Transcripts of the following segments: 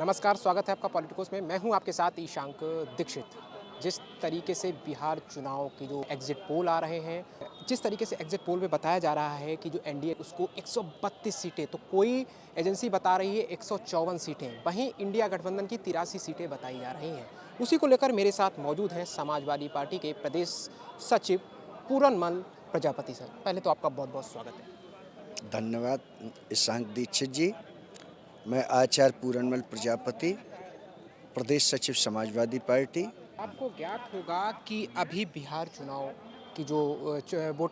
नमस्कार, स्वागत है आपका पॉलिटिकोस में। मैं हूं आपके साथ ईशांक दीक्षित। जिस तरीके से बिहार चुनाव के जो एग्जिट पोल आ रहे हैं, जिस तरीके से एग्जिट पोल में बताया जा रहा है कि जो एनडीए उसको 132 सीटें, तो कोई एजेंसी बता रही है 154 सीटें, वहीं इंडिया गठबंधन की 83 सीटें बताई जा रही हैं। उसी को लेकर मेरे साथ मौजूद हैं समाजवादी पार्टी के प्रदेश सचिव पूरनमल प्रजापति सर। पहले तो आपका बहुत बहुत स्वागत है। धन्यवाद ईशांक दीक्षित जी। मैं आचार्य पूरनमल प्रजापति, प्रदेश सचिव समाजवादी पार्टी। आपको ज्ञात होगा कि अभी बिहार चुनाव की जो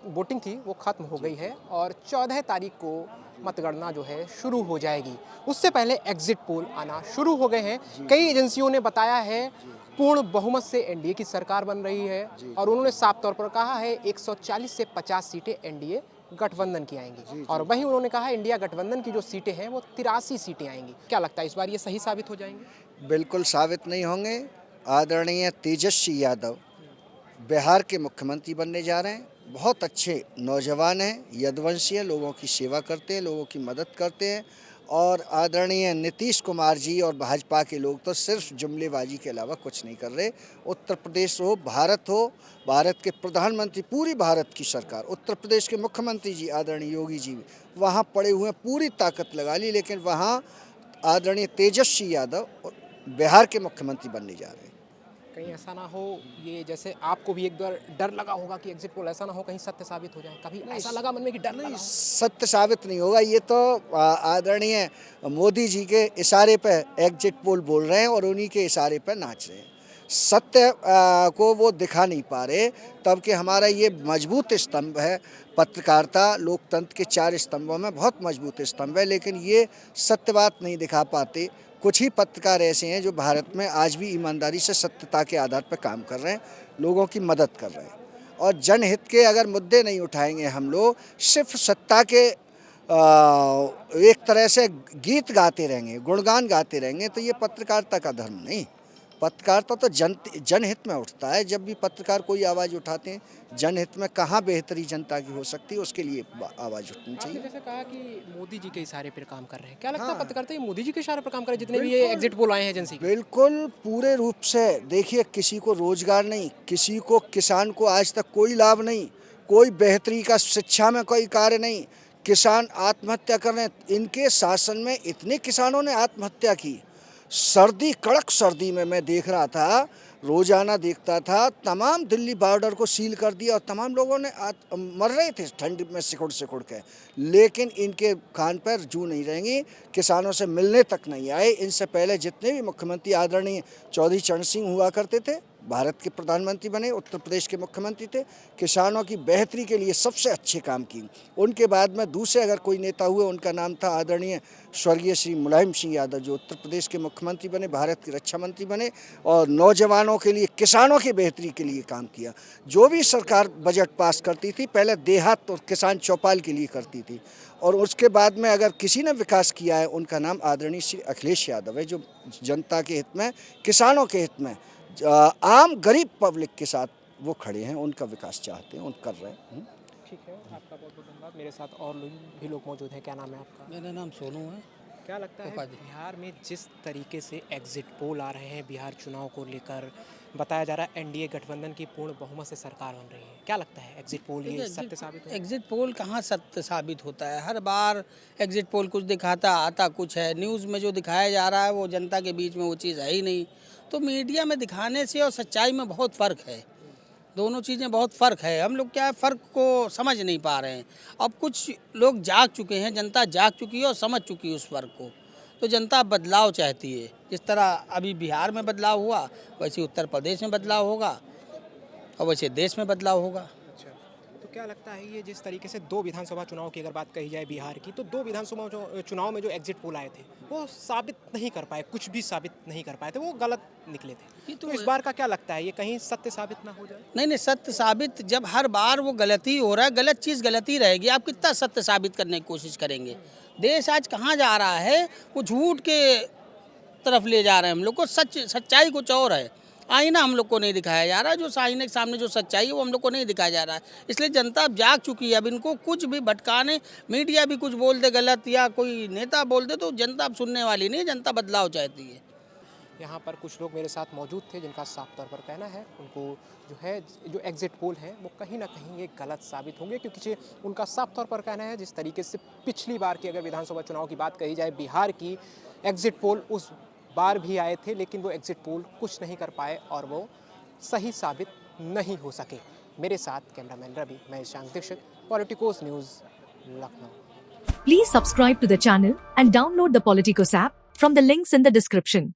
वोटिंग थी वो खत्म हो गई है और 14 तारीख को मतगणना जो है शुरू हो जाएगी। उससे पहले एग्जिट पोल आना शुरू हो गए हैं। कई एजेंसियों ने बताया है पूर्ण बहुमत से एनडीए की सरकार बन रही है और उन्होंने साफ तौर पर कहा है 140 से 50 सीटें एनडीए गठबंधन की आएंगी और वहीं उन्होंने कहा इंडिया गठबंधन की जो सीटें हैं वो 83 सीटें आएंगी। क्या लगता है इस बार ये सही साबित हो जाएंगे? बिल्कुल साबित नहीं होंगे। आदरणीय तेजस्वी यादव बिहार के मुख्यमंत्री बनने जा रहे हैं। बहुत अच्छे नौजवान हैं, यदुवंशी हैं, लोगों की सेवा करते हैं, लोगों की मदद करते हैं। और आदरणीय नीतीश कुमार जी और भाजपा के लोग तो सिर्फ जुमलेबाजी के अलावा कुछ नहीं कर रहे। उत्तर प्रदेश हो, भारत के प्रधानमंत्री, पूरी भारत की सरकार, उत्तर प्रदेश के मुख्यमंत्री जी आदरणीय योगी जी वहाँ पड़े हुए पूरी ताकत लगा ली, लेकिन वहाँ आदरणीय तेजस्वी यादव बिहार के मुख्यमंत्री बनने जा रहे हैं। कहीं ऐसा ना हो, ये जैसे आपको भी एक डर लगा होगा कि एग्जिट पोल ऐसा ना हो कहीं सत्य साबित हो जाए, कभी ऐसा लगा मन में कि डर लगा हो? सत्य साबित नहीं होगा। ये तो आदरणीय मोदी जी के इशारे पे एग्जिट पोल बोल रहे हैं और उन्हीं के इशारे पे नाच रहे हैं। सत्य को वो दिखा नहीं पा रहे, तब कि हमारा ये मजबूत स्तंभ है। पत्रकारिता लोकतंत्र के 4 स्तंभों में बहुत मजबूत स्तंभ है, लेकिन ये सत्य बात नहीं दिखा पाते। कुछ ही पत्रकार ऐसे हैं जो भारत में आज भी ईमानदारी से सत्यता के आधार पर काम कर रहे हैं, लोगों की मदद कर रहे हैं। और जनहित के अगर मुद्दे नहीं उठाएंगे हम लोग, सिर्फ सत्ता के एक तरह से गीत गाते रहेंगे, गुणगान गाते रहेंगे, तो ये पत्रकारिता का धर्म नहीं। पत्रकारिता तो जनहित में उठता है। जब भी पत्रकार कोई आवाज़ उठाते हैं, जनहित में कहाँ बेहतरी जनता की हो सकती है, उसके लिए आवाज़ उठनी चाहिए। आपने जैसे कहा कि मोदी जी के इशारे पर काम कर रहे हैं, क्या लगता है पत्रकारिता ये मोदी जी के इशारे पर काम कर रहे हैं जितने भी ये एग्जिट पोल आए हैं एजेंसी के? बिल्कुल पूरे रूप से। देखिए, किसी को रोजगार नहीं, किसी को, किसान को आज तक कोई लाभ नहीं, कोई बेहतरी का शिक्षा में कोई कार्य नहीं। किसान आत्महत्या कर रहे हैं। इनके शासन में इतने किसानों ने आत्महत्या की। सर्दी, कड़क सर्दी में मैं देख रहा था, रोजाना देखता था, तमाम दिल्ली बॉर्डर को सील कर दिया और तमाम लोगों ने मर रहे थे ठंड में सिकुड़ सिकुड़ के। लेकिन इनके कान पर जू नहीं रहेंगी, किसानों से मिलने तक नहीं आए। इनसे पहले जितने भी मुख्यमंत्री आदरणीय चौधरी चरण सिंह हुआ करते थे, भारत के प्रधानमंत्री बने, उत्तर प्रदेश के मुख्यमंत्री थे, किसानों की बेहतरी के लिए सबसे अच्छे काम किए। उनके बाद में दूसरे अगर कोई नेता हुए, उनका नाम था आदरणीय स्वर्गीय श्री मुलायम सिंह यादव, जो उत्तर प्रदेश के मुख्यमंत्री बने, भारत के रक्षा मंत्री बने और नौजवानों के लिए, किसानों की बेहतरी के लिए काम किया। जो भी सरकार बजट पास करती थी, पहले देहात और किसान चौपाल के लिए करती थी, और उसके बाद में अगर किसी ने विकास किया है, उनका नाम आदरणीय श्री अखिलेश यादव है, जो जनता के हित में, किसानों के हित में, आम गरीब पब्लिक के साथ वो खड़े हैं, उनका विकास चाहते हैं, उन कर रहे हैं। ठीक है, आपका बहुत बहुत धन्यवाद। मेरे साथ और भी लोग मौजूद हैं। क्या नाम है आपका? मेरा नाम सोनू है। क्या लगता है बिहार में जिस तरीके से एग्जिट पोल आ रहे हैं बिहार चुनाव को लेकर, बताया जा रहा है एनडीए गठबंधन की पूर्ण बहुमत से सरकार बन रही है, क्या लगता है एग्जिट पोल ये सत्य साबित होगा? एग्जिट पोल कहाँ सत्य साबित होता है? हर बार एग्जिट पोल कुछ दिखाता, आता कुछ है। न्यूज़ में जो दिखाया जा रहा है वो जनता के बीच में वो चीज़ है ही नहीं। तो मीडिया में दिखाने से और सच्चाई में बहुत फ़र्क है। दोनों चीज़ें बहुत फ़र्क है। हम लोग क्या है, फ़र्क को समझ नहीं पा रहे हैं। अब कुछ लोग जाग चुके हैं, जनता जाग चुकी है और समझ चुकी है उस फ़र्क को। तो जनता बदलाव चाहती है। जिस तरह अभी बिहार में बदलाव हुआ, वैसे उत्तर प्रदेश में बदलाव होगा और वैसे देश में बदलाव होगा। अच्छा, तो क्या लगता है ये जिस तरीके से 2 विधानसभा चुनाव की अगर बात कही जाए बिहार की, तो 2 विधानसभा चुनाव में जो एग्जिट पोल आए थे वो साबित नहीं कर पाए, कुछ भी साबित नहीं कर पाए थे, वो गलत निकले थे। तो इस बार का क्या लगता है, ये कहीं सत्य साबित ना हो जाए? नहीं, सत्य साबित जब हर बार वो गलती हो रहा है, गलत चीज़ गलती रहेगी। आप कितना सत्य साबित करने की कोशिश करेंगे? देश आज कहाँ जा रहा है, वो झूठ के तरफ ले जा रहे हैं हम लोग को। सच्चाई कुछ और है। आईना हम लोग को नहीं दिखाया जा रहा, जो आईने के सामने जो सच्चाई है वो हम लोग को नहीं दिखाया जा रहा है। इसलिए जनता अब जाग चुकी है। अब इनको कुछ भी भटकाने, मीडिया भी कुछ बोल दे गलत या कोई नेता बोल दे, तो जनता अब सुनने वाली नहीं है। जनता बदलाव चाहती है। यहाँ पर कुछ लोग मेरे साथ मौजूद थे जिनका साफ तौर पर कहना है उनको जो है जो एग्जिट पोल है वो कहीं ना कहीं ये गलत साबित होंगे, क्योंकि उनका साफ तौर पर कहना है जिस तरीके से पिछली बार की अगर विधानसभा चुनाव की बात कही जाए, बिहार की एग्जिट पोल उस बार भी आए थे लेकिन वो एग्जिट पोल कुछ नहीं कर पाए और वो सही साबित नहीं हो सके। मेरे साथ कैमरामैन रवि, मैं Ishan Dikshit, Politicos news, Lucknow. Please subscribe to the channel and download the Politicos app from the links in the description.